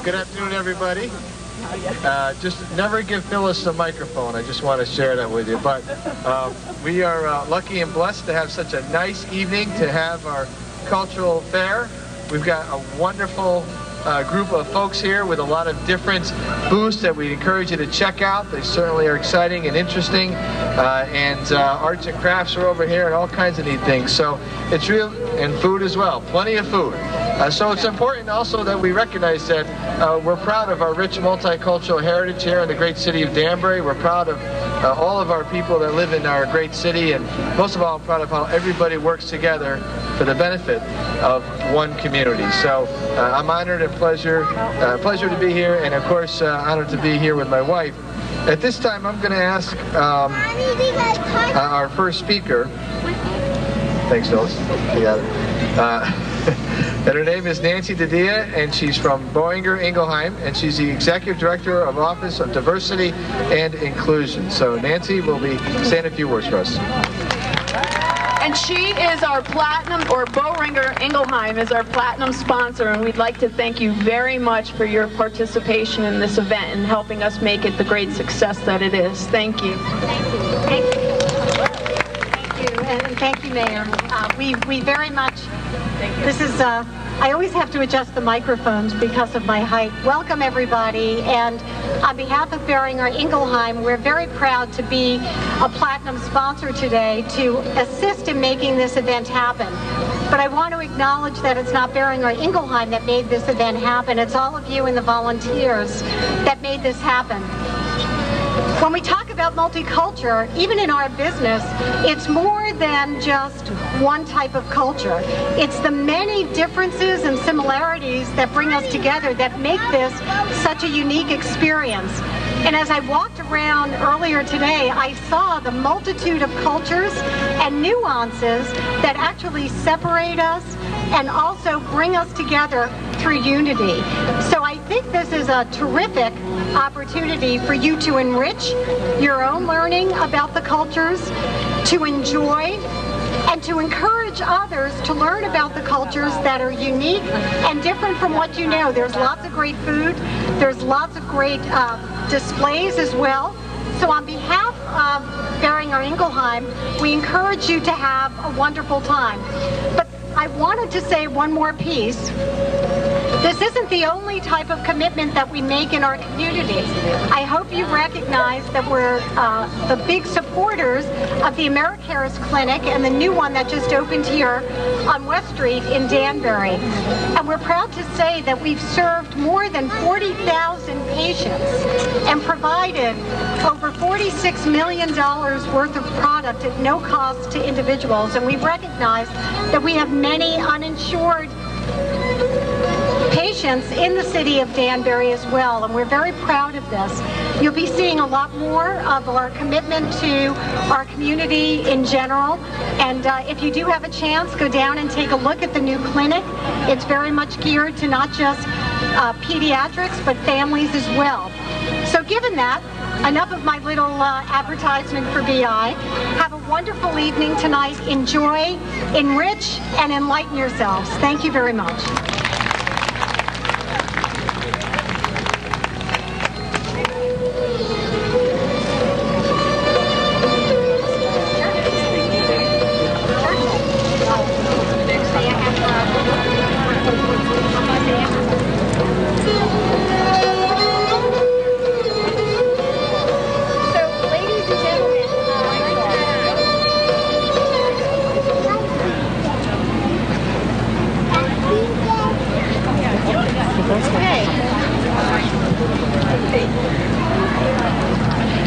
Good afternoon, everybody. Just never give Phyllis the microphone. I just want to share that with you. But we are lucky and blessed to have such a nice evening to have our cultural fair. We've got a wonderful group of folks here with a lot of different booths that we encourage you to check out. They certainly are exciting and interesting. And arts and crafts are over here and all kinds of neat things. So it's real, and food as well. Plenty of food. So it's important also that we recognize that we're proud of our rich multicultural heritage here in the great city of Danbury. We're proud of all of our people that live in our great city, and most of all, I'm proud of how everybody works together for the benefit of one community. So I'm honored and pleasure to be here, and of course honored to be here with my wife. At this time, I'm going to ask our first speaker. Thanks, Phyllis. You got it. And her name is Nancy Didia, and she's from Boehringer Ingelheim, and she's the Executive Director of Office of Diversity and Inclusion. So Nancy will be saying a few words for us. And she is our platinum, or Boehringer Ingelheim is our platinum sponsor, and we'd like to thank you very much for your participation in this event and helping us make it the great success that it is. Thank you. Thank you. Thank you, and thank you, Mayor. We very much, this is, I always have to adjust the microphones because of my height. Welcome, everybody, and on behalf of Boehringer Ingelheim, we're very proud to be a platinum sponsor today to assist in making this event happen. But I want to acknowledge that it's not Boehringer Ingelheim that made this event happen. It's all of you and the volunteers that made this happen. When we talk about multicultural, even in our business, it's more than just one type of culture. It's the many differences and similarities that bring us together that make this such a unique experience. And as I walked around earlier today, I saw the multitude of cultures and nuances that actually separate us and also bring us together through unity. So I think this is a terrific opportunity for you to enrich your own learning about the cultures, to enjoy, and to encourage others to learn about the cultures that are unique and different from what you know. There's lots of great food, there's lots of great displays as well. So on behalf of Boehringer Ingelheim, we encourage you to have a wonderful time. But I wanted to say one more piece. This isn't the only type of commitment that we make in our community. I hope you recognize that we're the big supporters of the AmeriCares Clinic and the new one that just opened here on West Street in Danbury. And we're proud to say that we've served more than 40,000 patients and provided over $46 million worth of product at no cost to individuals. And we recognize that we have many uninsured patients in the city of Danbury as well, and we're very proud of this. You'll be seeing a lot more of our commitment to our community in general, and if you do have a chance, go down and take a look at the new clinic. It's very much geared to not just pediatrics, but families as well. So given that, enough of my little advertisement for BI. Have a wonderful evening tonight. Enjoy, enrich, and enlighten yourselves. Thank you very much.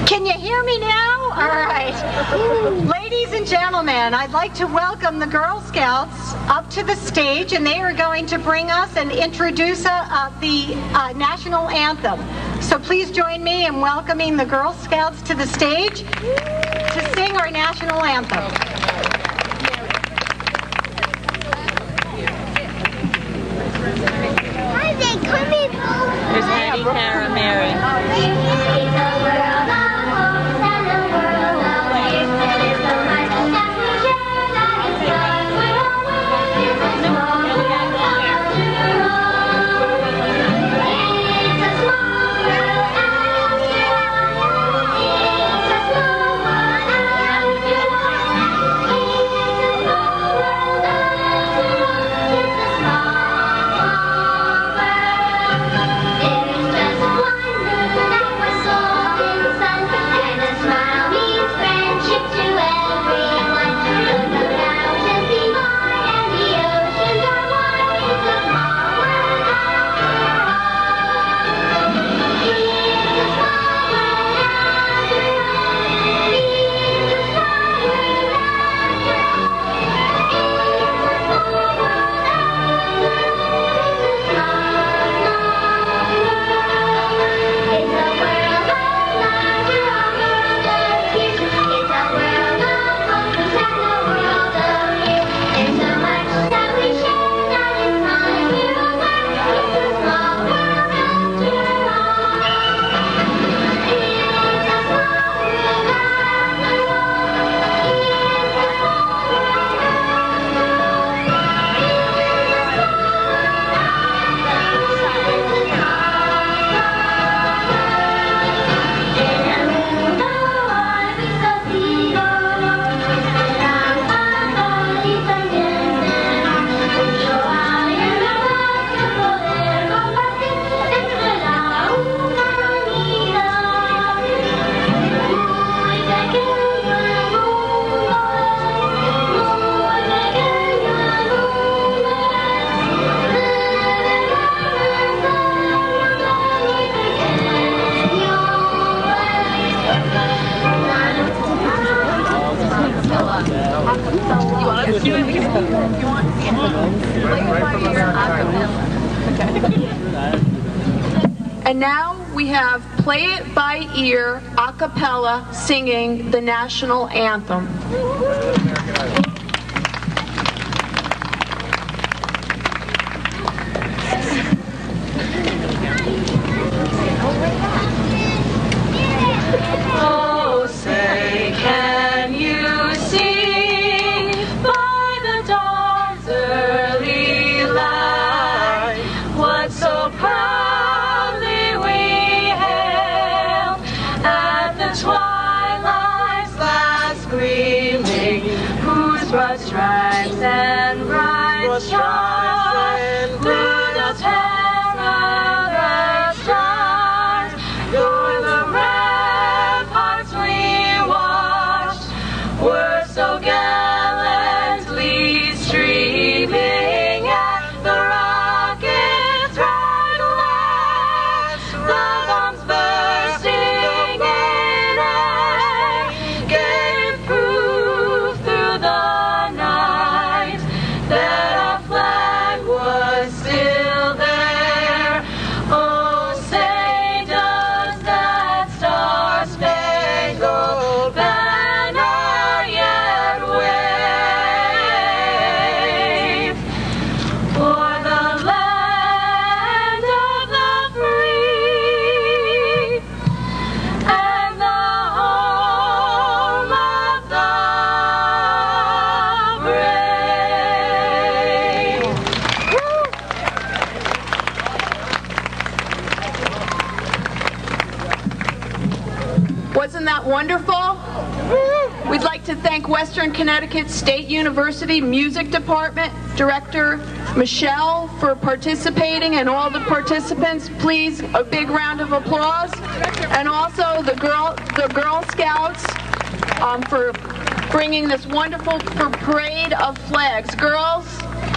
Can you hear me now? All right. Ladies and gentlemen, I'd like to welcome the Girl Scouts up to the stage, and they are going to bring us and introduce the national anthem. So please join me in welcoming the Girl Scouts to the stage to sing our national anthem. There's Eddie, Kara, Mary. And now we have Play It By Ear a cappella singing the national anthem. Oh, say, can you see by the dawn's early light what so proudly we hailed at the twilight's last gleaming, whose broad stripes and bright stars through the perilous stars, through the ramparts we watched, were so gallantly streaming at the rocket's red last, the bombs bursting in air gave proof through the night that our flag was still there. Oh, say, does that star-spangled banner yet wave? For the land of the free and the home of the brave. Wasn't that wonderful? We'd like to thank Western Connecticut State University Music Department Director Michelle for participating, and all the participants. Please, a big round of applause. And also the Girl Scouts for bringing this wonderful parade of flags. Girls,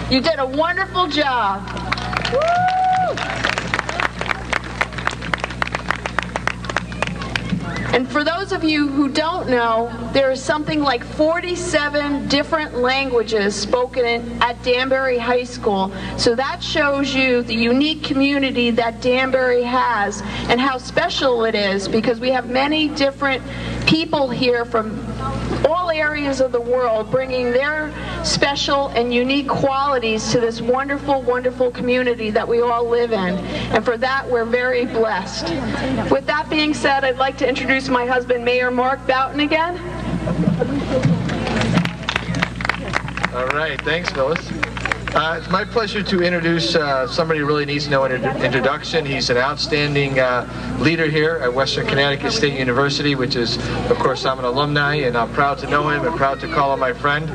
you did a wonderful job. And for those of you who don't know, there is something like 47 different languages spoken at Danbury High School. So that shows you the unique community that Danbury has and how special it is, because we have many different people here from all areas of the world bringing their special and unique qualities to this wonderful, wonderful community that we all live in. And for that, we're very blessed. With that being said, I'd like to introduce my husband, Mayor Mark Boughton, again. All right, thanks, Phyllis. It's my pleasure to introduce somebody who really needs no introduction. He's an outstanding leader here at Western Connecticut State University, which is, of course, I'm an alumni, and I'm proud to know him and proud to call him my friend,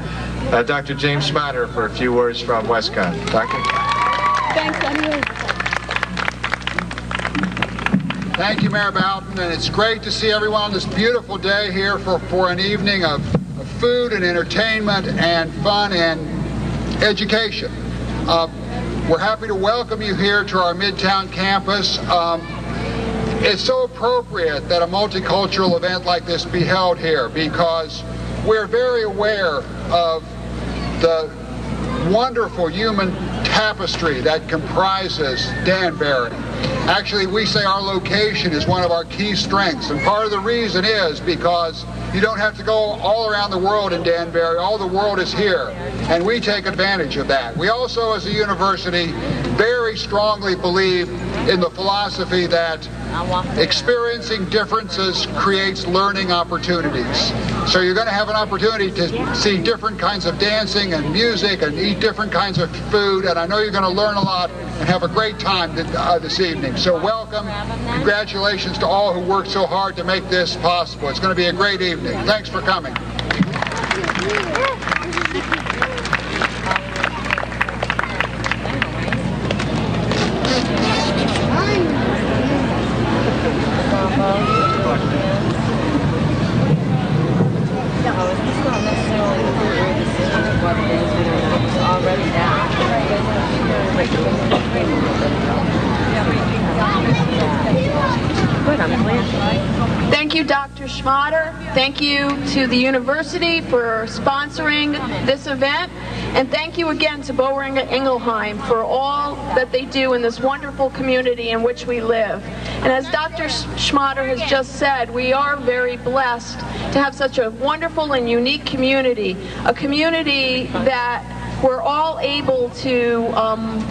Dr. James Smatter, for a few words from WestCon. Doctor? Thanks, anyway. Thank you, Mayor Boughton, and it's great to see everyone on this beautiful day here for an evening of food and entertainment and fun and education. We're happy to welcome you here to our Midtown campus. It's so appropriate that a multicultural event like this be held here, because we're very aware of the wonderful human tapestry that comprises Danbury. Actually, we say our location is one of our key strengths, and part of the reason is because you don't have to go all around the world in Danbury. All the world is here, and we take advantage of that. We also, as a university, very strongly believe in the philosophy that experiencing differences creates learning opportunities. So you're going to have an opportunity to see different kinds of dancing and music and eat different kinds of food, and I know you're going to learn a lot and have a great time this evening. So welcome. Congratulations to all who worked so hard to make this possible. It's going to be a great evening. Thanks for coming. Thank you you, Dr. Schmatter. Thank you to the university for sponsoring this event. And thank you again to Boehringer Ingelheim for all that they do in this wonderful community in which we live. And as Dr. Schmatter has just said, we are very blessed to have such a wonderful and unique community, a community that we're all able to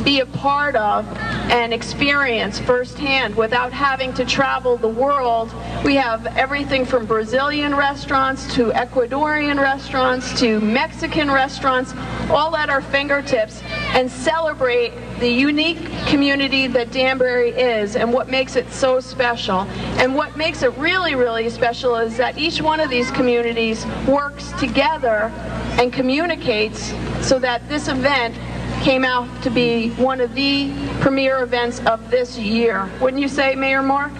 be a part of and experience firsthand without having to travel the world. We have everything from Brazilian restaurants to Ecuadorian restaurants to Mexican restaurants, all at our fingertips, and celebrate the unique community that Danbury is and what makes it so special. And what makes it really, really special is that each one of these communities works together and communicates so that this event came out to be one of the premier events of this year. Wouldn't you say, Mayor Mark?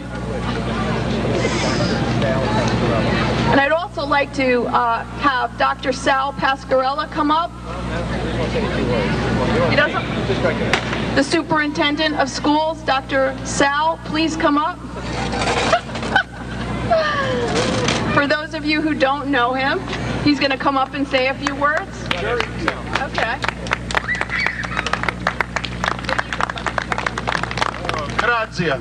And I'd also like to have Dr. Sal Pasquarella come up. He doesn't? The superintendent of schools, Dr. Sal, please come up. For those of you who don't know him, he's going to come up and say a few words. Okay. Grazie.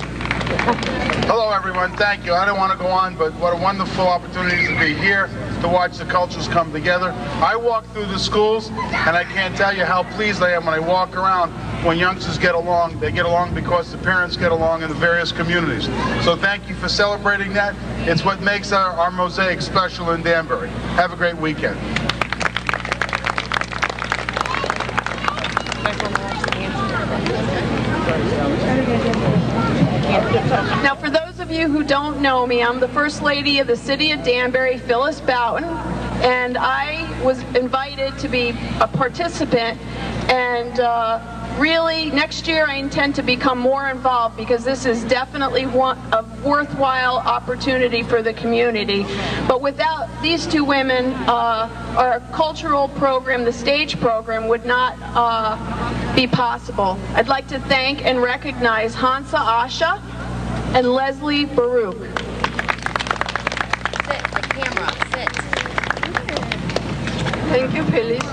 Hello, everyone. Thank you. I don't want to go on, but what a wonderful opportunity to be here to watch the cultures come together. I walk through the schools, and I can't tell you how pleased I am when I walk around when youngsters get along. They get along because the parents get along in the various communities. So thank you for celebrating that. It's what makes our mosaic special in Danbury. Have a great weekend. Now, for those of you who don't know me, I'm the First Lady of the City of Danbury, Phyllis Boughton, and I was invited to be a participant, and really, next year I intend to become more involved because this is definitely a worthwhile opportunity for the community. But without these two women, our cultural program, the stage program, would not be possible. I'd like to thank and recognize Hansa Asha and Leslie Baruch. Sit, the camera, sit. Thank you, Phyllis.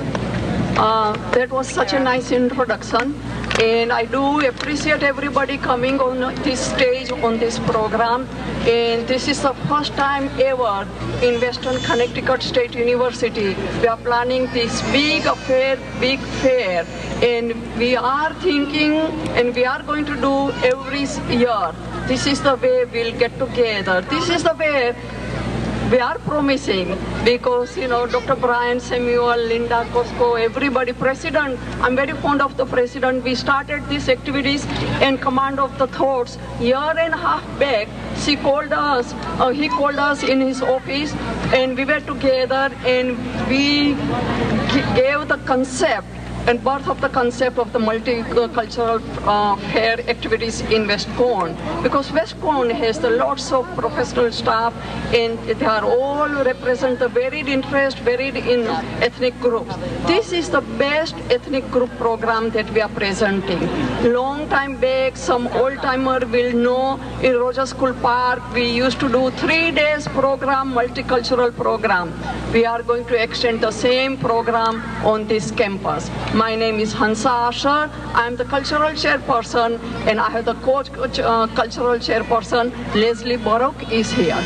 That was such a nice introduction, and I do appreciate everybody coming on this stage on this program. And this is the first time ever in Western Connecticut State University we are planning this big affair, big fair, and we are thinking and we are going to do every year. This is the way we'll get together. This is the way we are promising, because, you know, Dr. Brian Samuel, Linda Costco, everybody, President, I'm very fond of the President. We started these activities in command of the thoughts. Year and a half back, he called us in his office, and we were together, and we gave the concept and birth of the concept of the multicultural fair activities in West Cone, because West Cone has lots of professional staff, and they are all represent the varied interest, varied in ethnic groups. This is the best ethnic group program that we are presenting. Long time back, some old-timer will know, in Rogers School Park, we used to do 3 days program, multicultural program. We are going to extend the same program on this campus. My name is Hansa Asher. I am the cultural chairperson, and I have the cultural chairperson, Leslie Baruch, is here.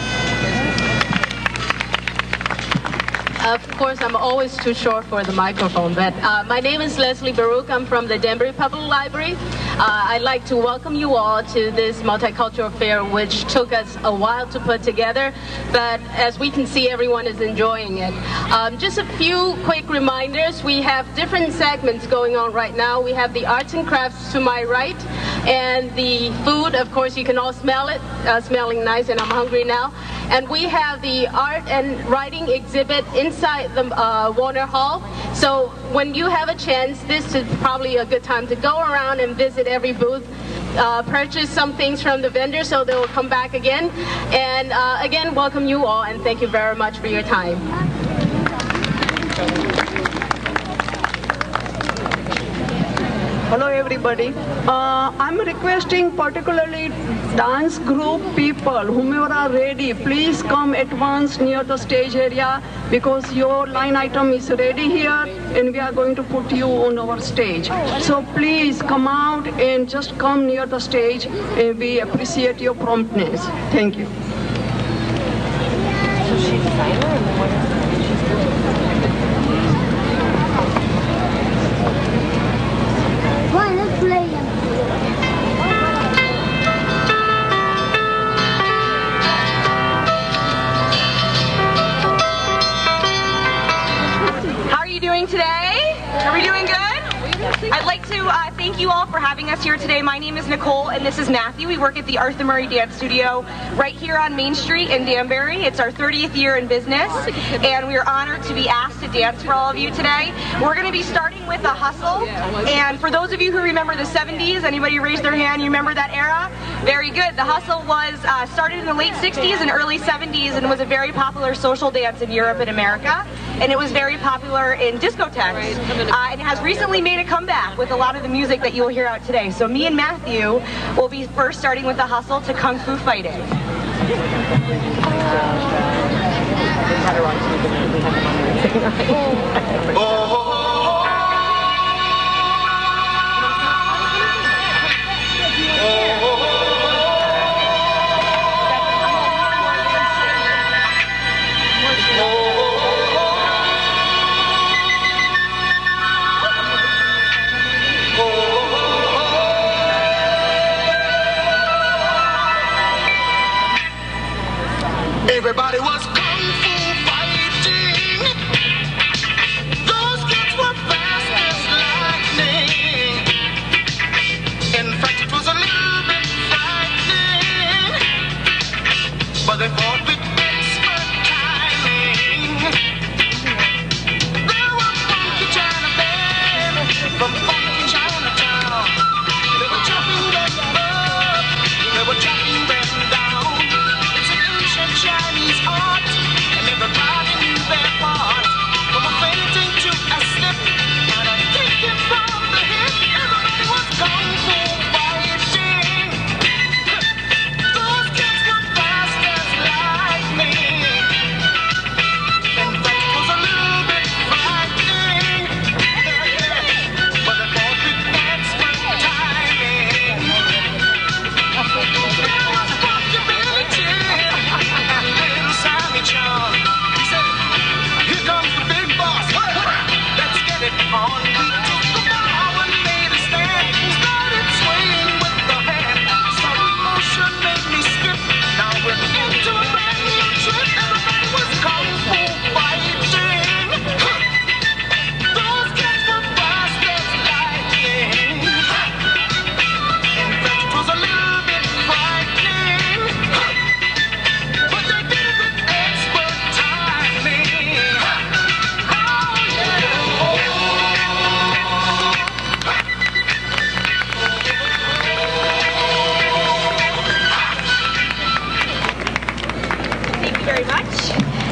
Of course, I'm always too short for the microphone, but my name is Leslie Baruch. I'm from the Danbury Public Library. I'd like to welcome you all to this multicultural fair, which took us a while to put together, but as we can see, everyone is enjoying it. Just a few quick reminders. We have different segments going on right now. We have the arts and crafts to my right, and the food, of course, you can all smell it, smelling nice, and I'm hungry now. And we have the art and writing exhibit inside the Warner Hall. So when you have a chance, this is probably a good time to go around and visit every booth, purchase some things from the vendors so they will come back again. And again, welcome you all, and thank you very much for your time. Hello, everybody. everybody. I'm requesting particularly dance group people, whomever are ready, please come at once near the stage area because your line item is ready here and we are going to put you on our stage. So please come out and just come near the stage and we appreciate your promptness. Thank you. Today? Are we doing good? I'd like to thank you all for having us here today. My name is Nicole and this is Matthew. We work at the Arthur Murray Dance Studio right here on Main Street in Danbury. It's our 30th year in business and we are honored to be asked to dance for all of you today. We're going to be starting with a hustle, and for those of you who remember the 70s, anybody raise their hand, you remember that era? Very good. The hustle was started in the late 60s and early 70s and was a very popular social dance in Europe and America, and it was very popular in discotheques, and it has recently made a comeback with a lot of the music that you will hear out today. So me and Matthew will be first starting with the hustle to Kung Fu fighting. Everybody was kung fu fighting. Those kids were fast as lightning. In fact, it was a little bit frightening, but they fought with expert timing. There were funky Chinamen from funky Chinatown. They were chopping them up, they were chopping them down. Chinese art, and everybody knew their part. From a fainting to a slip, and a kicking from the hip, everybody was kung fu fighting. Those kids were fast as lightning. In fact, it was a little bit frightening, but they fought with expert timing. There was possibility. John, he said, here comes the big boss. Let's get it on. We took the ball and made a stand. Started swinging with the hand. Sudden motion made me skip. Now we're into a brand new trip. Everybody was kung fu fighting. Those kids were fast as lightning. In fact, it was a little bit frightening, but they did it with expert timing. Oh yeah. Thank you very much.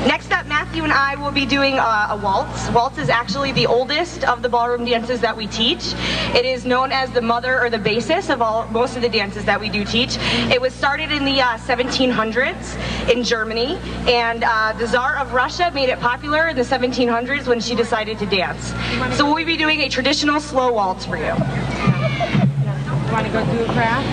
Next up, Matthew and I will be doing a waltz. Waltz is actually the oldest of the ballroom dances that we teach. It is known as the mother or the basis of most of the dances that we do teach. It was started in the 1700s in Germany, and the Tsar of Russia made it popular in the 1700s when she decided to dance. So we'll be doing a traditional slow waltz for you. You want to go do a craft?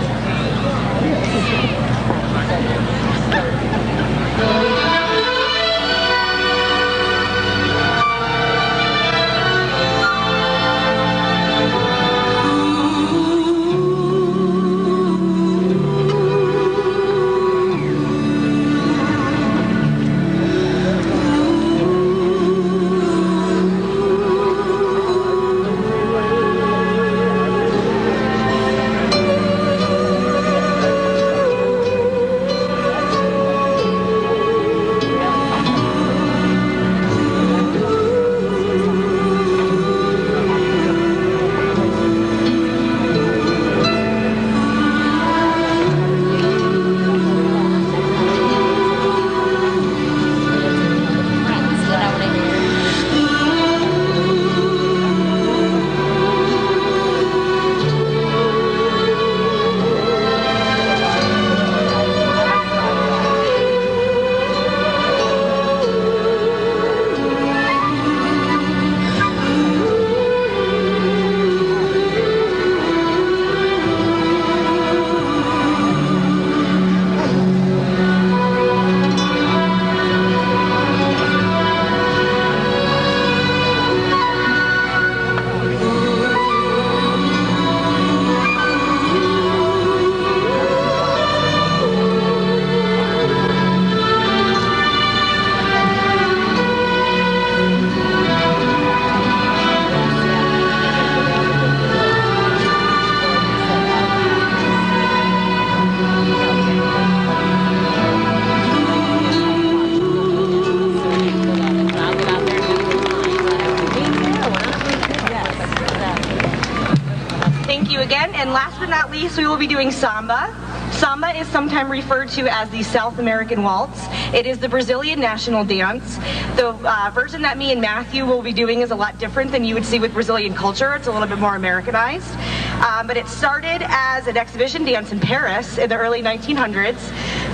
And last but not least, we will be doing samba. Samba is sometimes referred to as the South American waltz. It is the Brazilian national dance. The version that me and Matthew will be doing is a lot different than you would see with Brazilian culture. It's a little bit more Americanized. But it started as an exhibition dance in Paris in the early 1900s.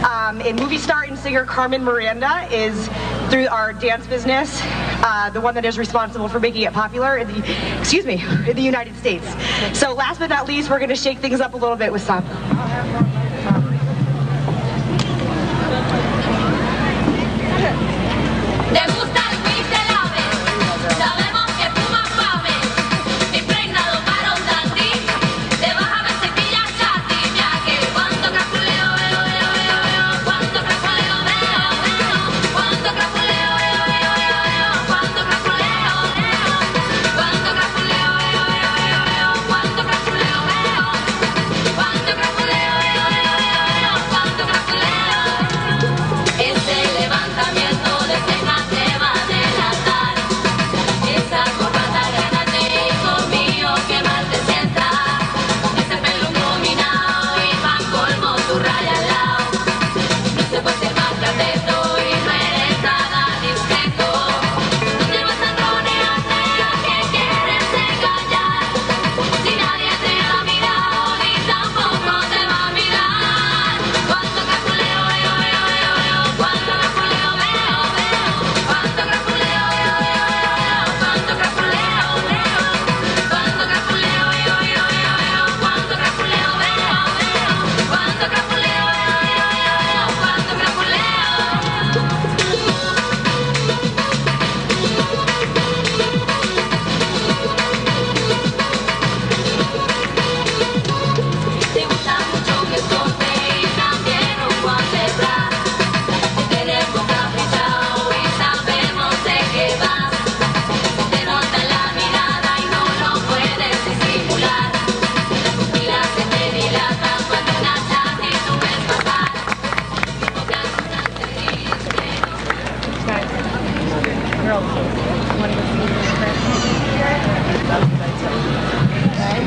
And movie star and singer Carmen Miranda is, through our dance business, the one that is responsible for making it popular in the United States. So last but not least, we're going to shake things up a little bit with samba.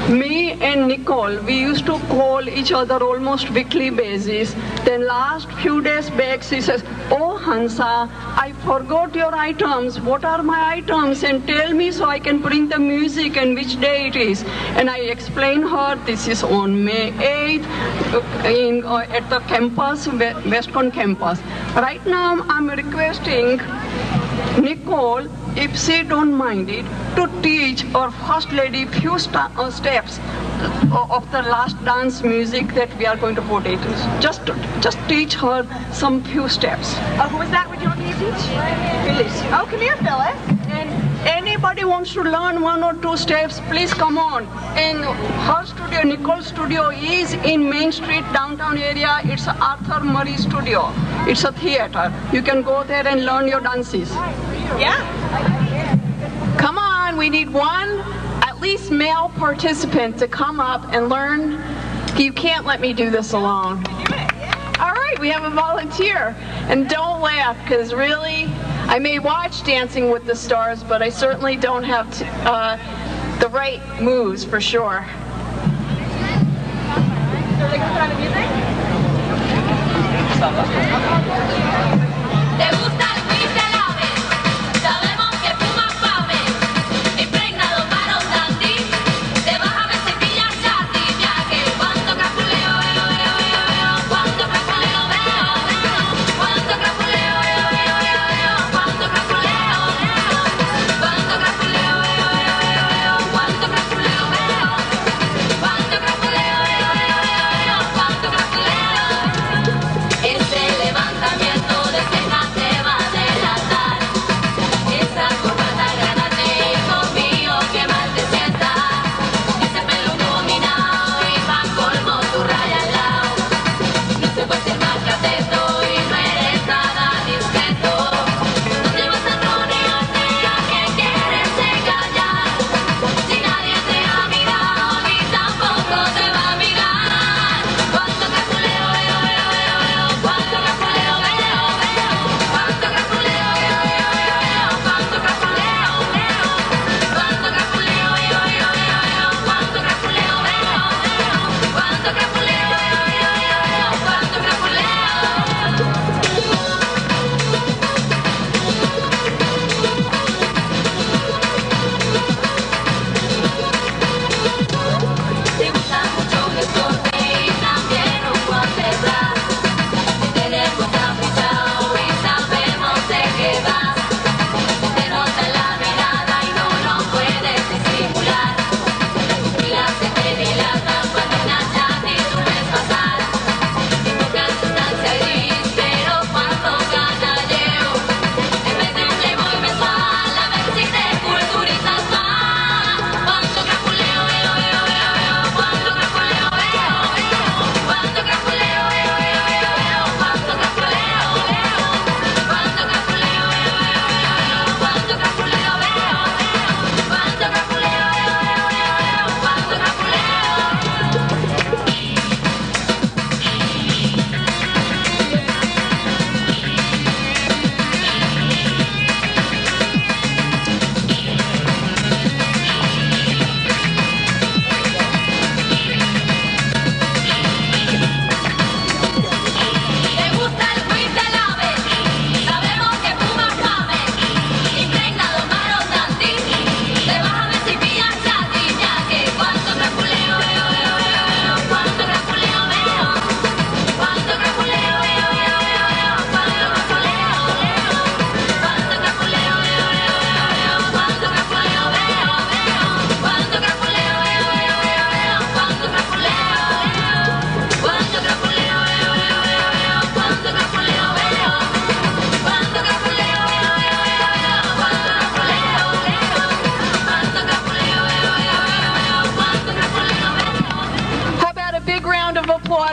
Me and Nicole, we used to call each other almost weekly basis. Then last few days back, she says, "Oh Hansa, I forgot your items. What are my items? And tell me so I can bring the music and which day it is." And I explained her this is on May 8th at the campus, Westcon campus. Right now, I'm requesting Nicole, if she don't mind it, to teach our First Lady few steps of the last dance music that we are going to put it. Just teach her some few steps. Who is that? Would you like me to teach? Phyllis. Oh, come here, Phyllis. And anybody wants to learn one or two steps, please come on. And her studio, Nicole's studio, is in Main Street, downtown area. It's Arthur Murray Studio. It's a theater. You can go there and learn your dances. Yeah. Come on, we need one, at least male participant to come up and learn. You can't let me do this alone. All right, we have a volunteer. And don't laugh, because really, I may watch Dancing with the Stars, but I certainly don't have the right moves for sure. Ese levantamiento de cejas te va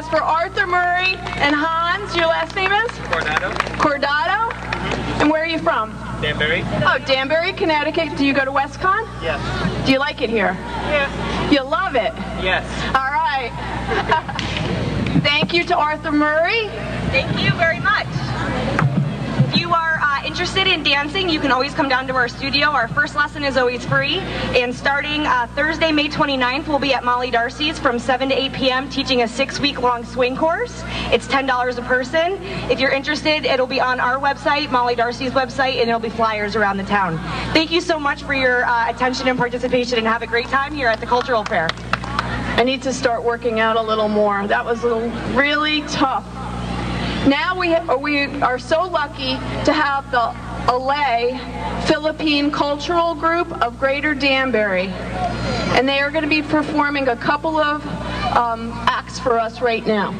as for Arthur Murray and Hans, your last name is? Cordado. Cordado? And where are you from? Danbury. Oh, Danbury, Connecticut. Do you go to WestCon? Yes. Do you like it here? Yeah. You love it? Yes. All right. Thank you to Arthur Murray. Thank you very much. If you are interested in dancing, you can always come down to our studio. Our first lesson is always free. And starting Thursday, May 29th, we'll be at Molly Darcy's from 7 to 8 p.m. teaching a 6-week-long swing course. It's $10 a person. If you're interested, it'll be on our website, Molly Darcy's website, and it'll be flyers around the town. Thank you so much for your attention and participation, and have a great time here at the Cultural Fair. I need to start working out a little more. That was really tough. Now we are so lucky to have the Alay Philippine Cultural Group of Greater Danbury. And they are going to be performing a couple of acts for us right now.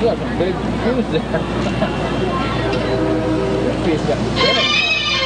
You have some big shoes there. This piece got big.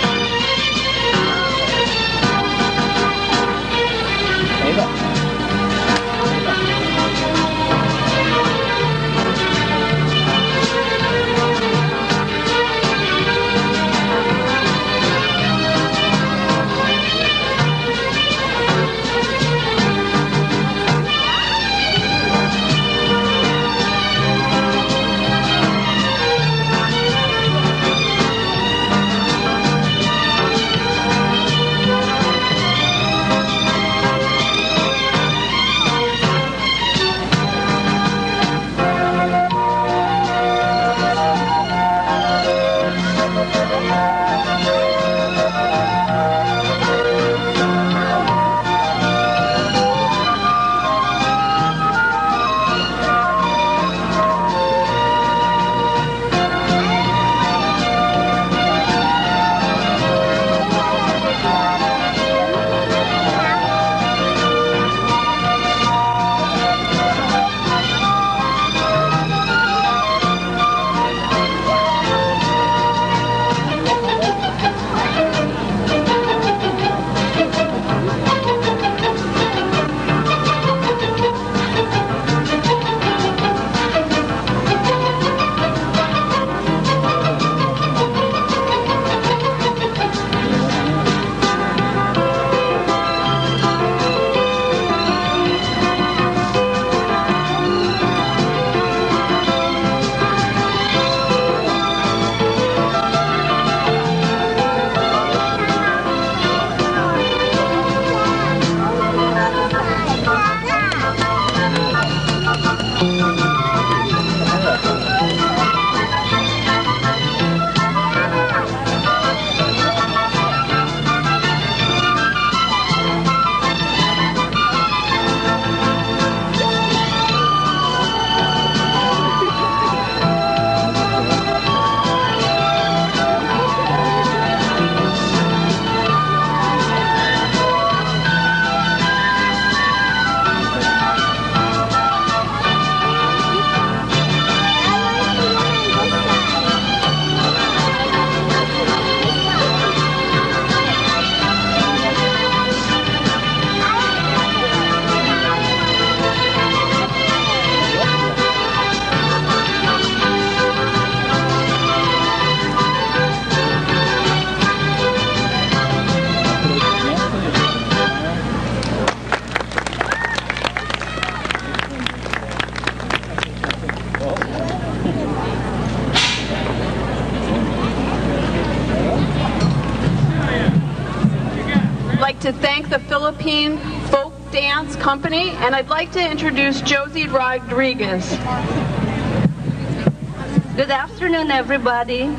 to thank the Philippine Folk Dance Company, and I'd like to introduce Josie Rodriguez. Good afternoon, everybody.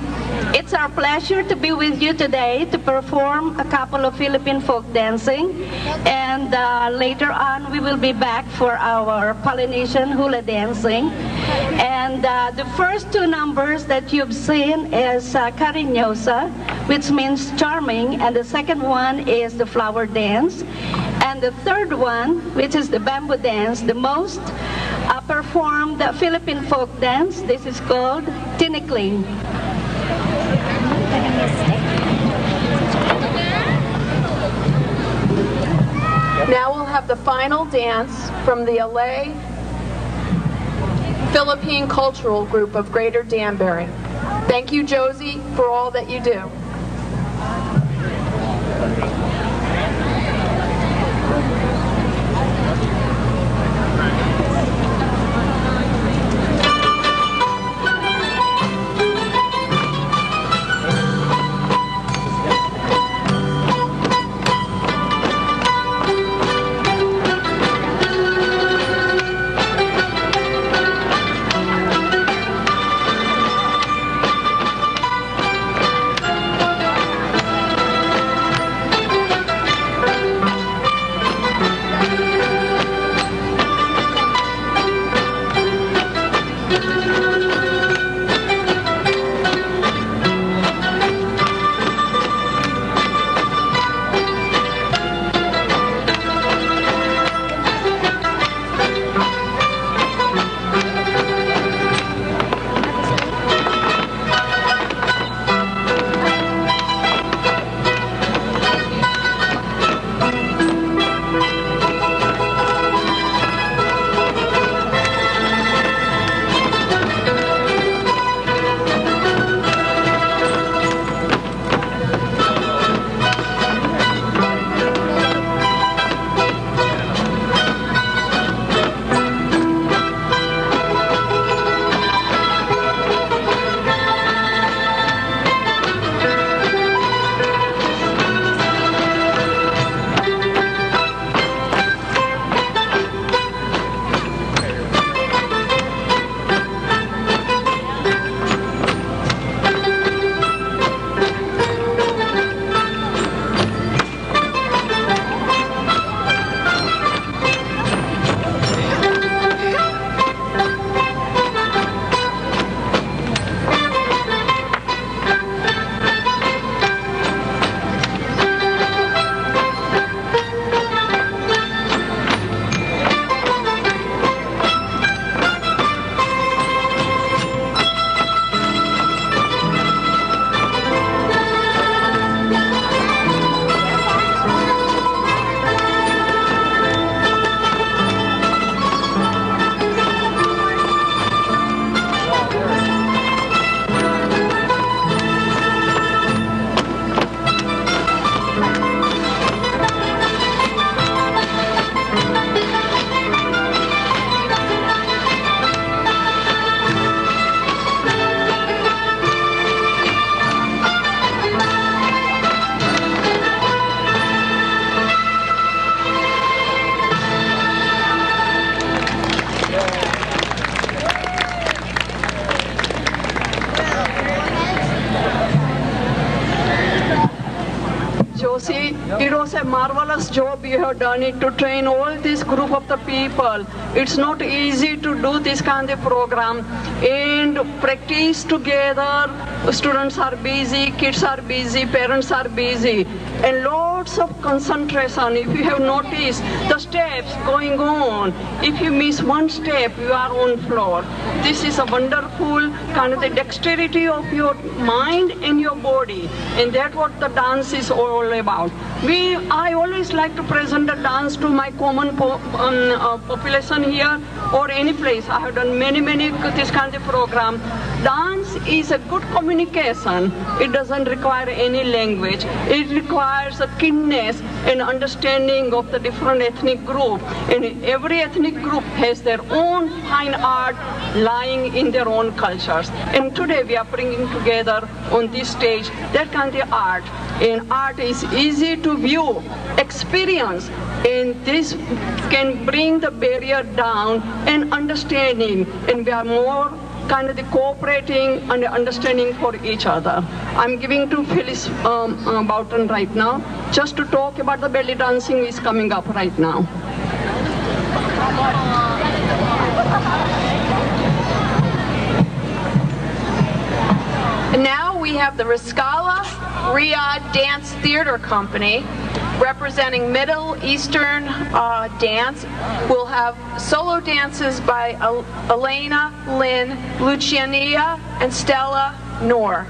It's our pleasure to be with you today to perform a couple of Philippine folk dancing, and later on we will be back for our Polynesian hula dancing. And the first two numbers that you've seen is Cariñosa, which means charming, and the second one is the flower dance. And the third one, which is the bamboo dance, the most performed Philippine folk dance, this is called Tinikling. Now we'll have the final dance from the LA Philippine Cultural Group of Greater Danbury. Thank you, Josie, for all that you do. Josie, it was a marvelous job you have done it to train all this group of the people. It's not easy to do this kind of program and practice together. Students are busy, kids are busy, parents are busy, and lots of concentration. If you have noticed the steps going on, if you miss one step, you are on floor. This is a wonderful kind of the dexterity of your mind and your body, and that's what the dance is all about. I always like to present the dance to my common population here or any place. I have done many this kind of program. Dance is a good community communication. It doesn't require any language. It requires a keenness and understanding of the different ethnic group. And every ethnic group has their own fine art lying in their own cultures. And today we are bringing together on this stage that kind of art. And art is easy to view, experience, and this can bring the barrier down and understanding. And we are more kind of the cooperating and understanding for each other. I'm giving to Phyllis Boughton right now, just to talk about the belly dancing is coming up right now. And now we have the Riscala Riyadh Dance Theater Company representing Middle Eastern dance. We'll have solo dances by Elena, Lynn, Luciania, and Stella Noor.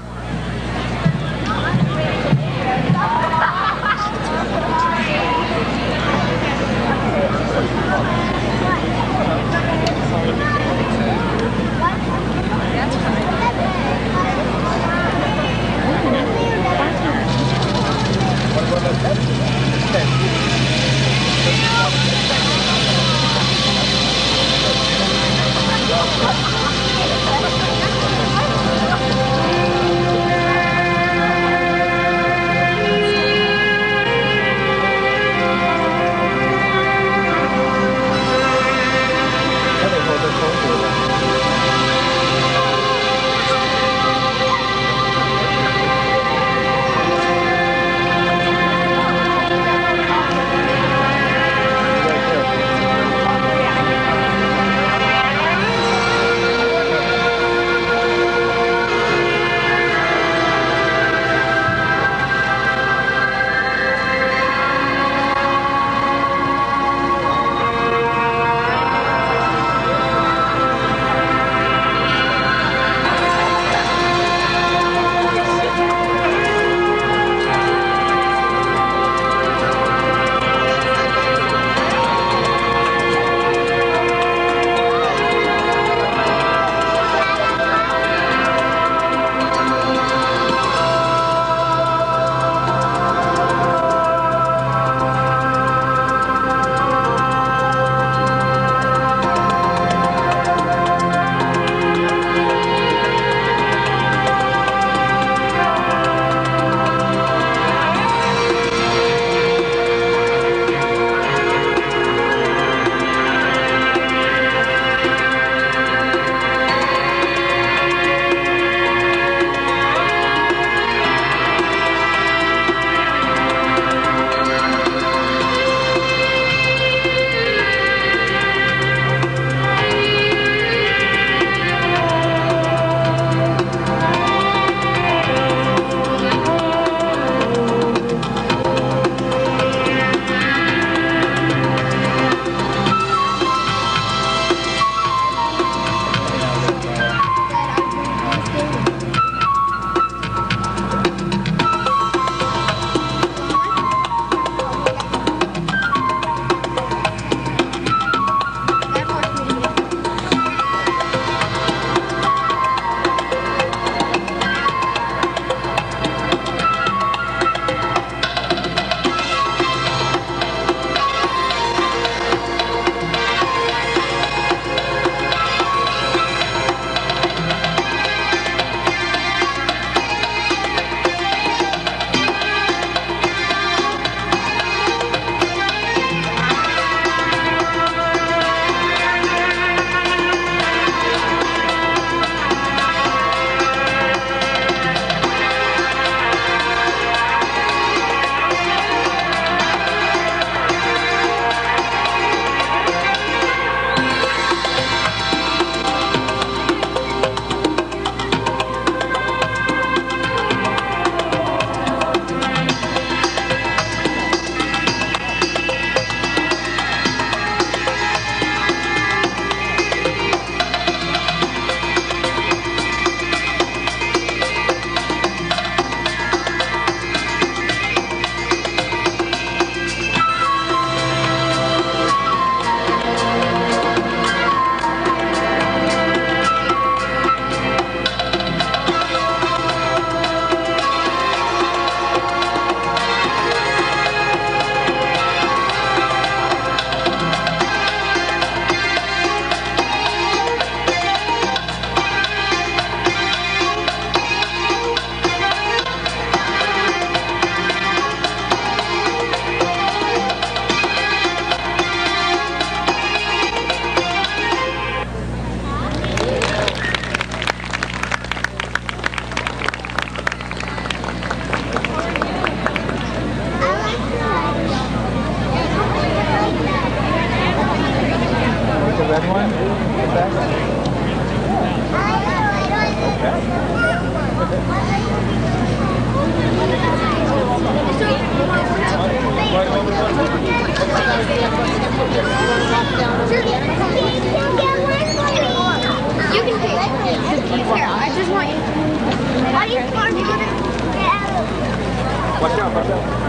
Watch out, watch out.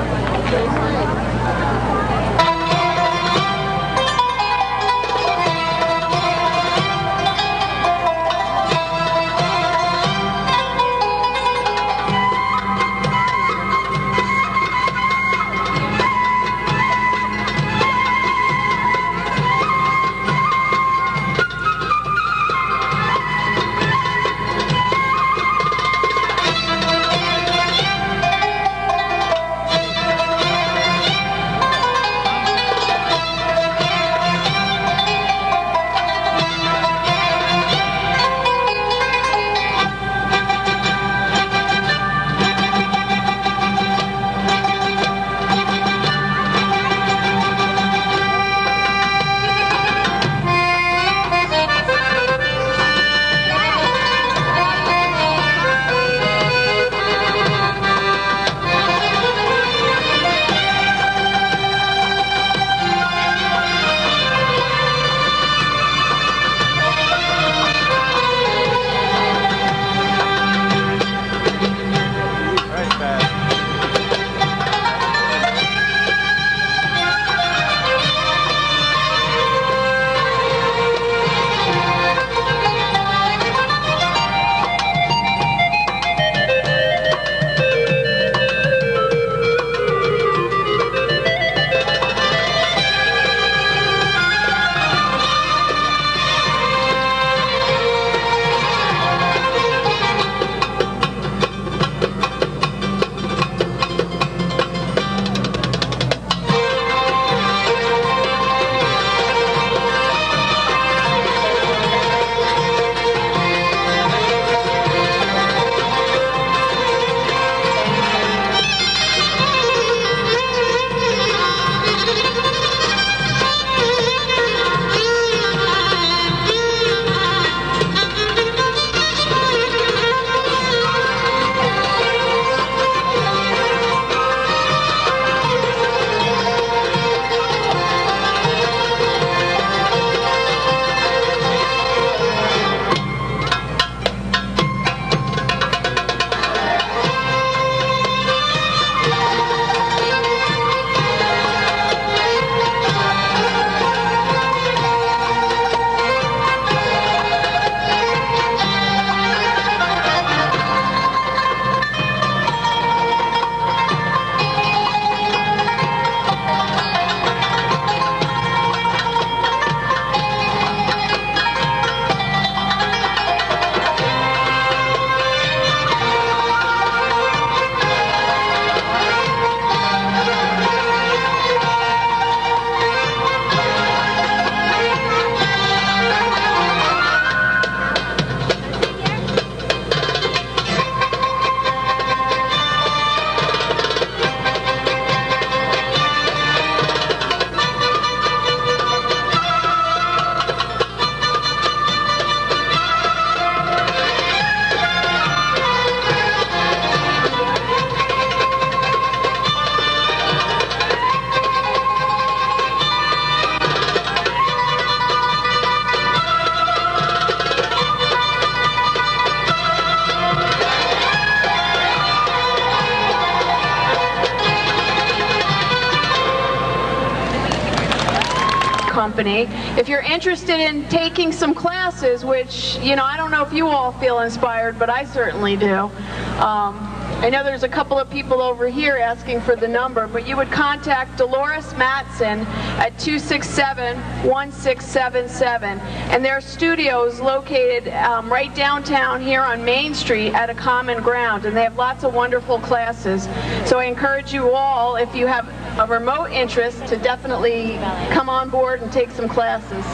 company. If you're interested in taking some classes, which, you know, I don't know if you all feel inspired, but I certainly do. I know there's a couple of people over here asking for the number, but you would contact Dolores Matson at 267-1677. And their studio is located right downtown here on Main Street at a common ground. And they have lots of wonderful classes. So I encourage you all, if you have a remote interest, to definitely come on board and take some classes.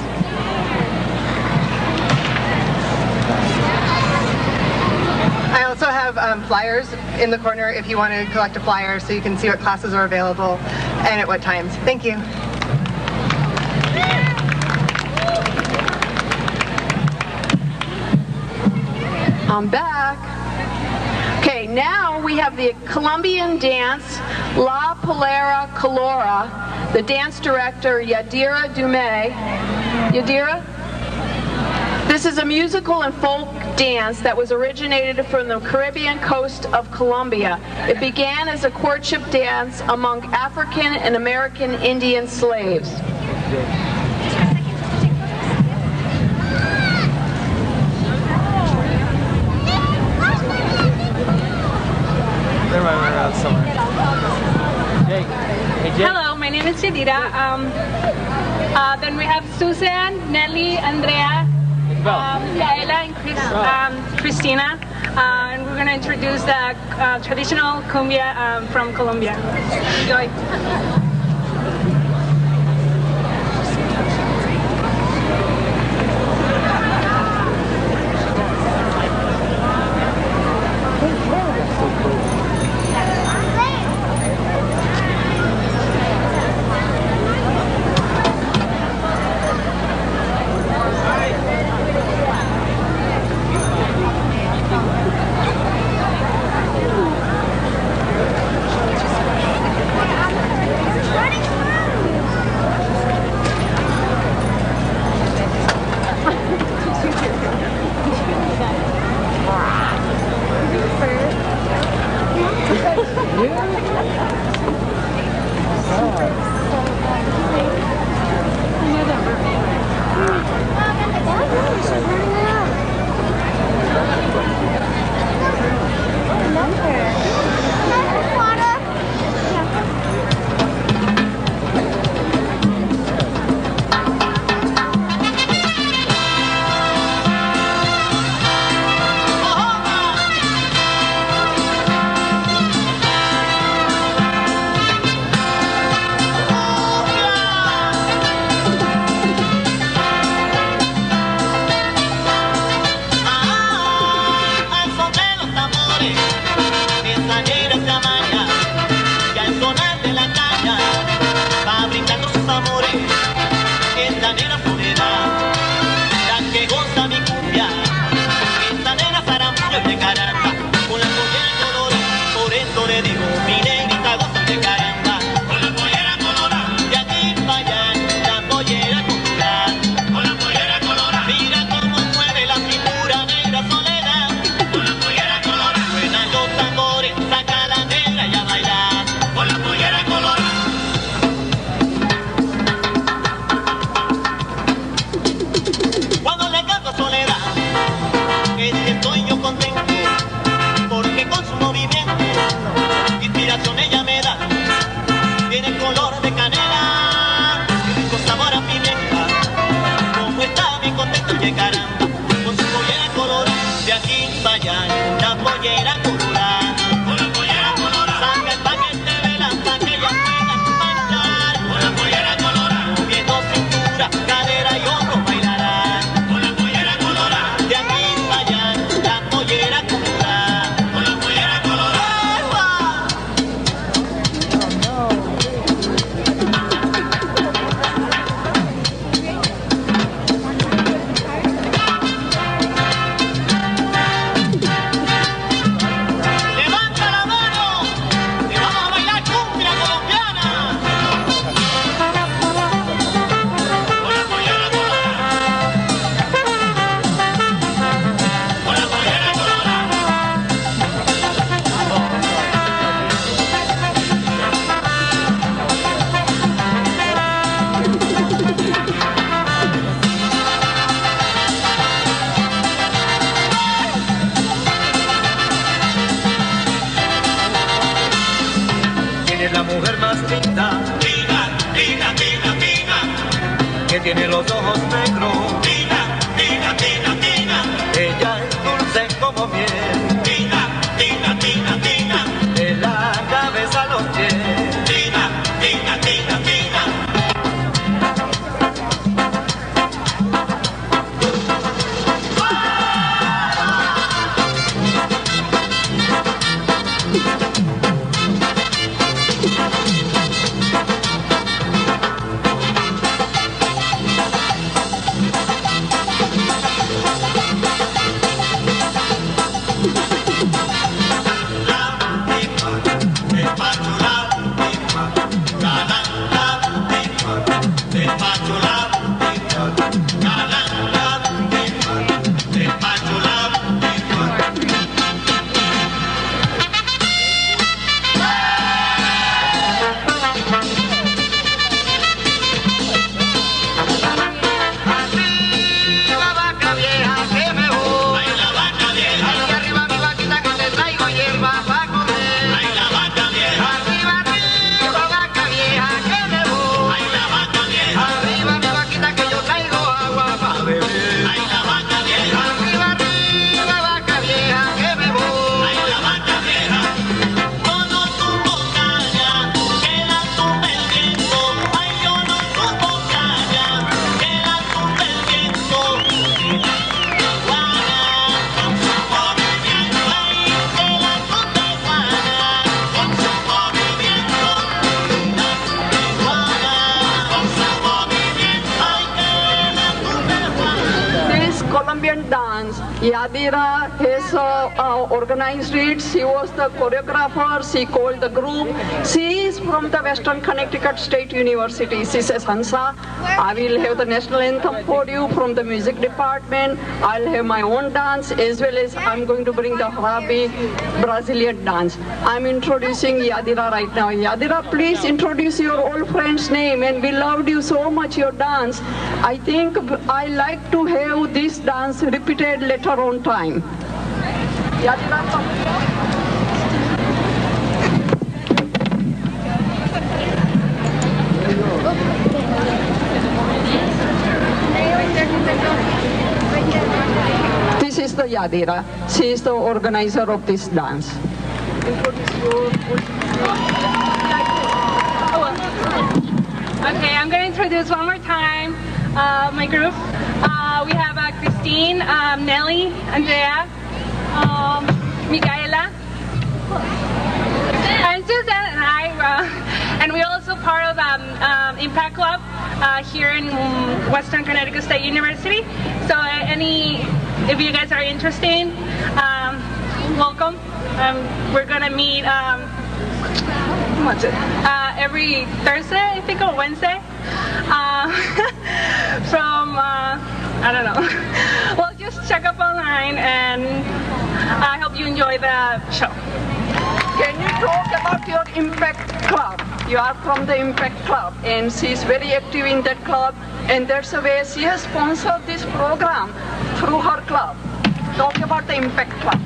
I also have flyers in the corner if you want to collect a flyer so you can see what classes are available and at what times. Thank you. I'm back. Okay, now we have the Colombian dance La Polera Colora, the dance director Yadira Dumay. Yadira? This is a musical and folk dance that was originated from the Caribbean coast of Colombia. It began as a courtship dance among African and American Indian slaves. Hello, my name is Chidira. Then we have Susan, Nelly, Andrea, Yaela, and Christina. And we're going to introduce the traditional cumbia from Colombia. Enjoy. Tiene los ojos negros, Tina, Tina, Tina, Tina. Ella es dulce como miel, Tina, Tina, Tina, Tina. De la cabeza a los pies, Tina, Tina, Tina, Tina. Yadira has organized it. She was the choreographer. She called the group. She is from the Western Connecticut State University. She says, Hansa, I will have the national anthem for you from the music department. I'll have my own dance as well as I'm going to bring the Harabi Brazilian dance. I'm introducing Yadira right now. Yadira, please introduce your old friend's name, and we loved you so much, your dance. I think I like to have this dance repeated later on time. Yadira, come. This is the Yadira. She is the organizer of this dance. Okay, I'm going to introduce one more time my group. We have Christine, Nelly, Andrea, Micaela, and Susan and I, and we're also part of Impact Club here in Western Connecticut State University. So if you guys are interested, welcome. We're gonna meet every Thursday, I think, or Wednesday. From I don't know. Well, just check up online, and I hope you enjoy the show. Can you talk about your Impact Club? You are from the Impact Club, and she's very active in that club, and that's the way she has sponsored this program through her club. Talk about the Impact Club.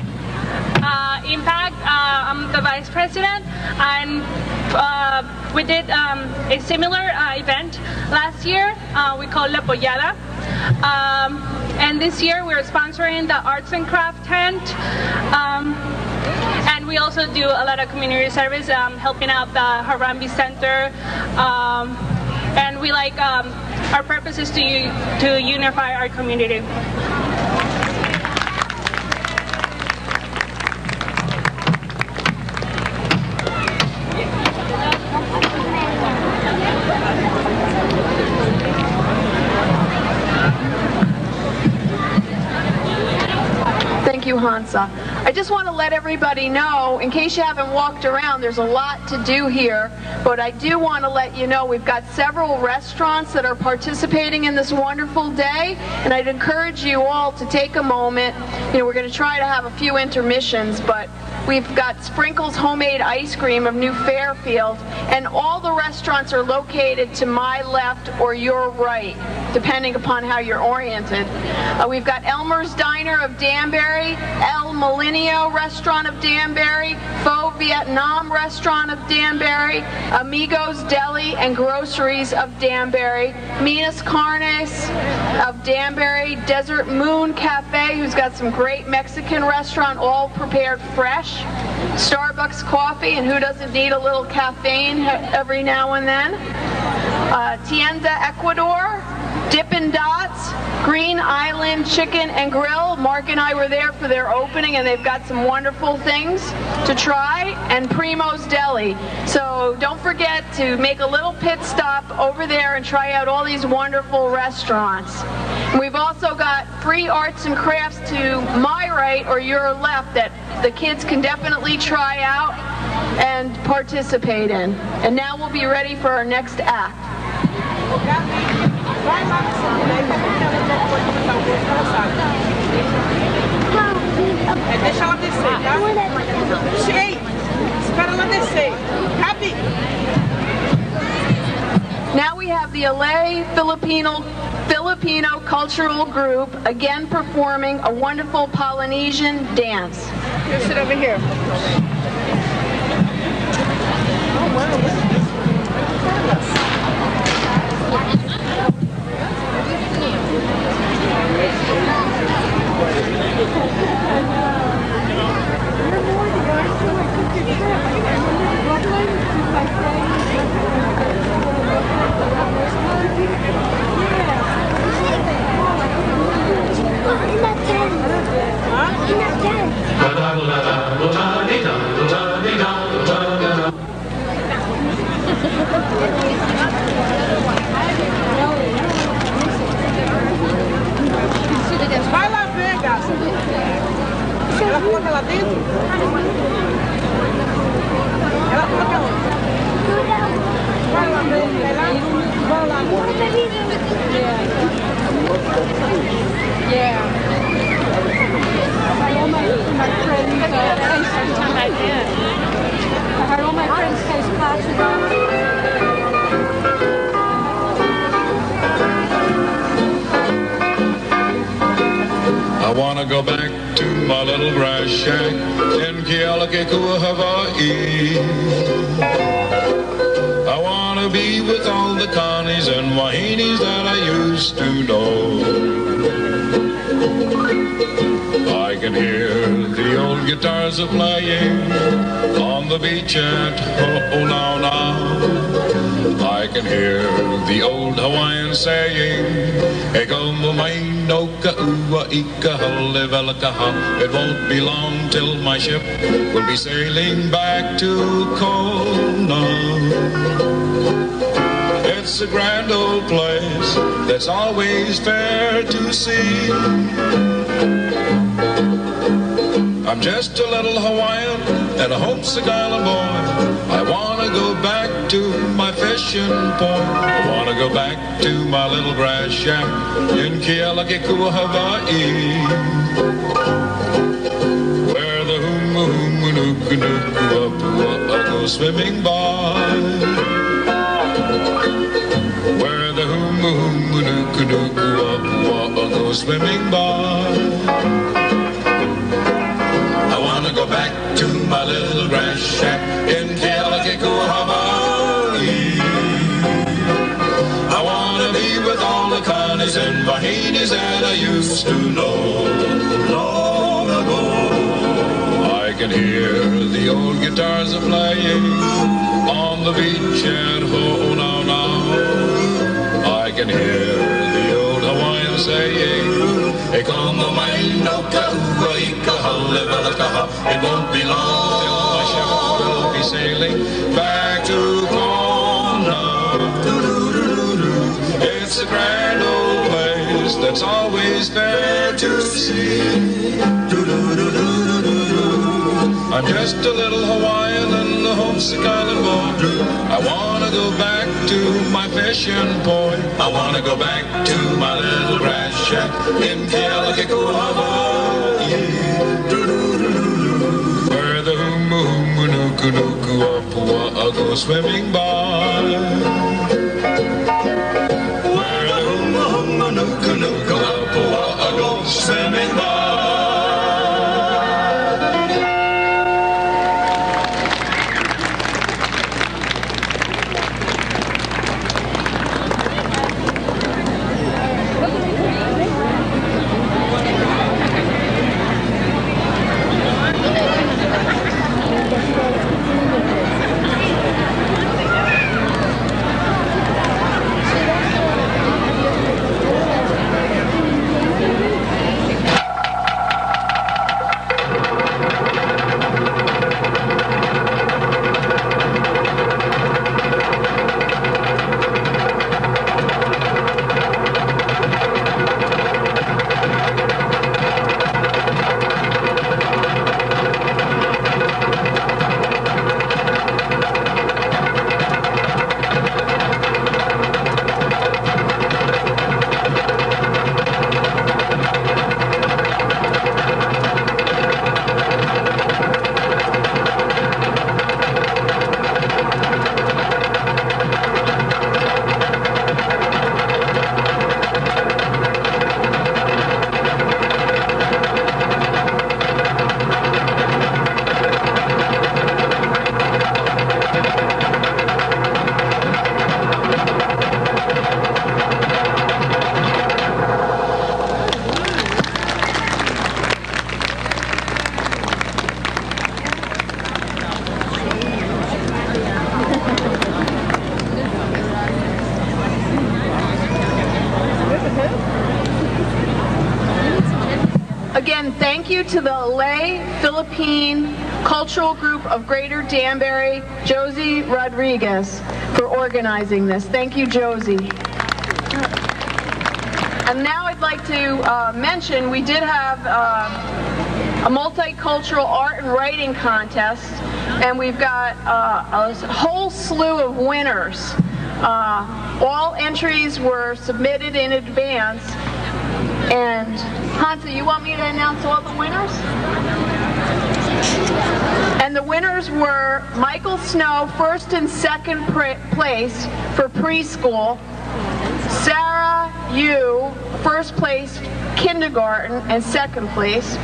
Impact, I'm the vice president, and we did a similar event last year. We called La Pollada. And this year we're sponsoring the arts and craft tent. And we also do a lot of community service, helping out the Harambee Center. And we like, our purpose is to unify our community. Thank you, Hansa. I just want to let everybody know, in case you haven't walked around, there's a lot to do here, but I do want to let you know we've got several restaurants that are participating in this wonderful day, and I'd encourage you all to take a moment. You know, we're going to try to have a few intermissions, but we've got Sprinkles Homemade Ice Cream of New Fairfield, and all the restaurants are located to my left or your right, depending upon how you're oriented. We've got Elmer's Diner of Danbury, El Molinio Restaurant of Danbury, Faux Vietnam Restaurant of Danbury, Amigos Deli and Groceries of Danbury, Minas Carnes of Danbury, Desert Moon Cafe, who's got some great Mexican restaurant, all prepared fresh, Starbucks coffee, and who doesn't need a little caffeine every now and then, Tienda Ecuador, Dippin' Dots, Green Island Chicken and Grill. Mark and I were there for their opening, and they've got some wonderful things to try, and Primo's Deli. So don't forget to make a little pit stop over there and try out all these wonderful restaurants. And we've also got free arts and crafts to my right or your left that the kids can definitely try out and participate in. And now we'll be ready for our next act. Deixa ela descer, tá? Cheio! Espera ela descer. Rápido! Now we have the LA Filipino Cultural Group again performing a wonderful Polynesian dance. You sit over here. Oh, wow. Vai lá ver, gata. Ela coloca lá dentro? Ela coloca lá. Vai lá, vai lá. Vai lá. Yeah. I had all my friends' I did. I had all my friends' face classes. I wanna go back to my little grass shack in Kealakekua, Hawaii. I wanna be with all the Connies and Wahinis that I used to know. I can hear the old guitars a playing on the beach at Ho'olauna. I can hear the old Hawaiian saying, "E como mai no ka ua ika halevelakaha." It won't be long till my ship will be sailing back to Kona. It's a grand old place that's always fair to see. I'm just a little Hawaiian and a homesick island boy. I wanna go back to my fishing point. I wanna go back to my little grass shack in Kealakekua, Hawaii, where the humu-humu-nuku-nuku-apua go swimming by. Where the humu-humu-nuku-nuku-apua go swimming by. I wanna go back to my little grass shack in Kealakekua, Hawaii. I wanna be with all the Connies and Wahinis that I used to know long ago. I can hear the old guitars are playing on the beach at Ho'olauna. I can hear the old Hawaiian saying, "E como mai no ka ua ika halevelakaha." It won't be long till my ship will be sailing back to Kona. It's a grand old place that's always fair to see. I'm just a little Hawaiian and a homesick island boy. I wanna go back to my fishing point. I wanna go back to my little grass shack in Kealakekua, Hawaii, where the humu-humu-nuku-nuku-apua go swimming by. Where the humu-humu-nuku-nuku-apua go swimming by. Again, thank you to the Lay Philippine Cultural Group of Greater Danbury, Josie Rodriguez, for organizing this. Thank you, Josie. And now I'd like to mention we did have a multicultural art and writing contest, and we've got a whole slew of winners. All entries were submitted in advance, and Hansa, you want me to announce all the winners? And the winners were Michael Snow, first and second place for preschool, Sarah Yu, first place kindergarten and second place,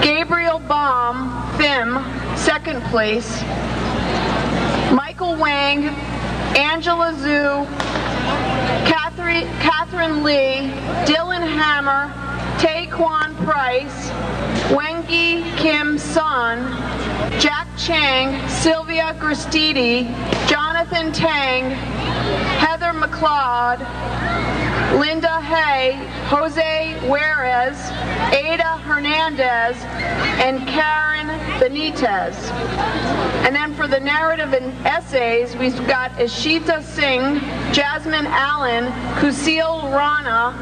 Gabriel Baum, FIM, second place, Michael Wang, Angela Zhu, Catherine Lee, Dylan Hammer, Taekwon Price, Wengi Kim Sun, Jack Chang, Sylvia Gristidi, Jonathan Tang, Heather McLeod, Linda Hay, Jose Juarez, Ada Hernandez, and Karen Benitez. And then for the narrative and essays, we've got Ishita Singh, Jasmine Allen, Kusil Rana,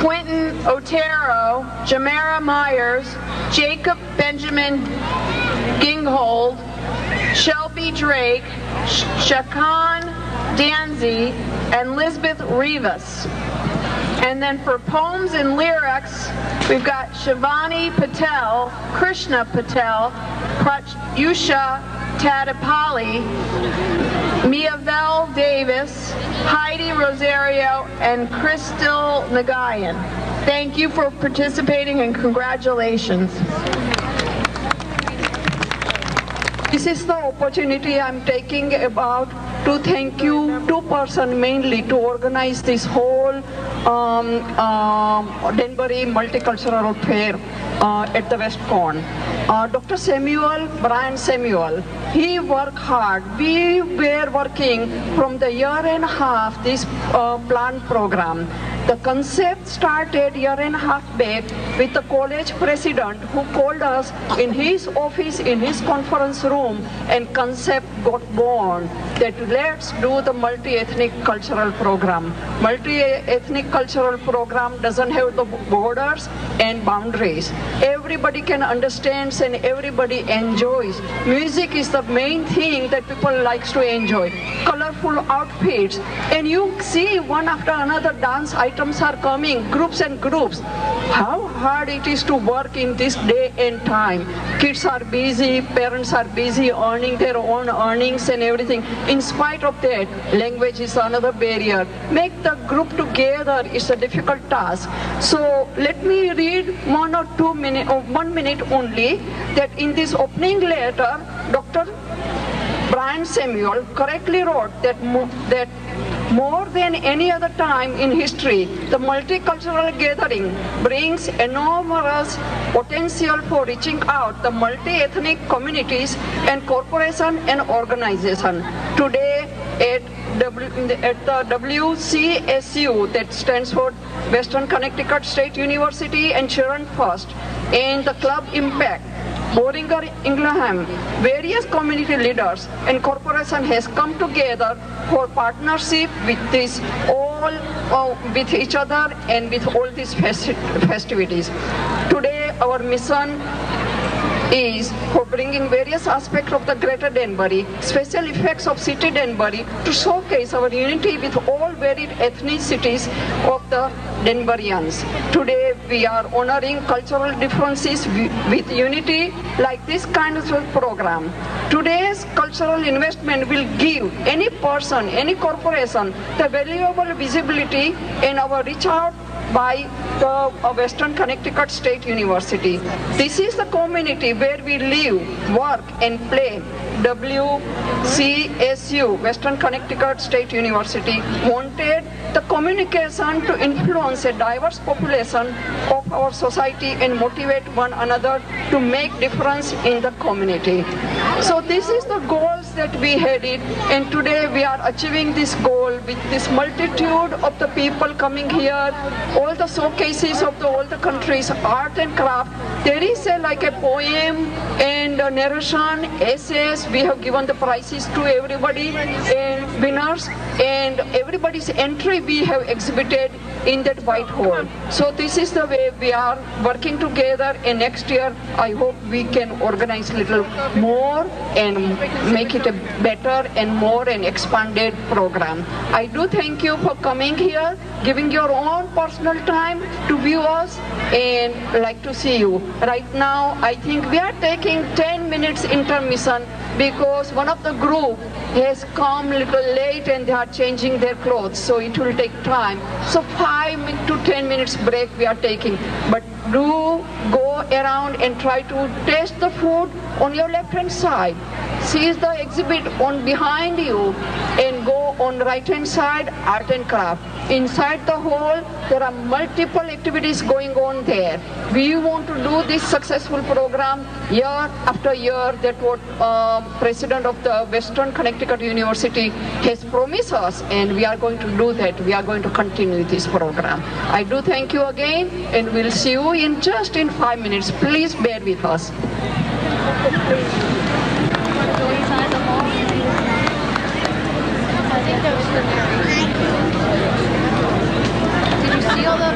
Quentin Otero, Jamara Myers, Jacob Benjamin Ginghold, Shelby Drake, Shakan Danzi, and Lisbeth Rivas. And then for poems and lyrics, we've got Shivani Patel, Krishna Patel, Pratyusha Tadapalli, Miavel Davis, Heidi Rosario, and Crystal Nagayan. Thank you for participating and congratulations. This is the opportunity I'm taking about to thank you, two persons mainly, to organize this whole Danbury Multicultural Fair at the West Con. Dr. Brian Samuel, he worked hard. We were working from the year and a half this plan program. The concept started year and a half back with the college president who called us in his office, in his conference room, and concept got born that let's do the multi-ethnic cultural program. Multi-ethnic cultural program doesn't have the borders and boundaries. Everybody can understand and everybody enjoys. Music is the main thing that people likes to enjoy. Colorful outfits, and you see one after another dance items are coming, groups and groups. How hard it is to work in this day and time. Kids are busy, parents are busy earning their own earnings and everything. In spite of that, language is another barrier. Make the group together is a difficult task. So let me read 1 or 2 minutes, or 1 minute only, that in this opening letter, Dr. Brian Samuel correctly wrote that more than any other time in history, the multicultural gathering brings enormous potential for reaching out the multi-ethnic communities and corporations and organizations. Today at the WCSU, that stands for Western Connecticut State University and Children First, and the Club Impact, Boehringer Ingelheim, various community leaders and corporations has come together for partnership with this all with each other and with all these festivities. Today our mission is for bringing various aspects of the greater Danbury, special effects of city Danbury, to showcase our unity with all varied ethnicities of the Danburyans. Today we are honoring cultural differences with unity like this kind of program. Today's cultural investment will give any person, any corporation, the valuable visibility in our reach out by the Western Connecticut State University. This is the community where we live, work and play. WCSU, Western Connecticut State University, wanted the communication to influence a diverse population of our society and motivate one another to make difference in the community. So this is the goals that we had it, and today we are achieving this goal with this multitude of the people coming here, all the showcases of all the countries, art and craft. There is like a poem and and narration, essays. We have given the prizes to everybody and winners, and everybody's entry we have exhibited in that white hall. So this is the way we are working together, and next year I hope we can organize a little more and make it a better and more and expanded program. I do thank you for coming here, giving your own personal time to view us, and like to see you. Right now I think we are taking 10 minutes intermission because one of the group has come a little late and they are changing their clothes, so it will take time. So 5 to 10 minutes break we are taking, but do go around and try to taste the food on your left hand side. See the exhibit on behind you, and go on right hand side, art and craft. Inside the hall there are multiple activities going on there. We want to do this successful program year after year. That what President of the Western Connecticut University has promised us, and we are going to do that. We are going to continue this program. I do thank you again, and we'll see you in just in 5 minutes. Please bear with us. Did you see all the...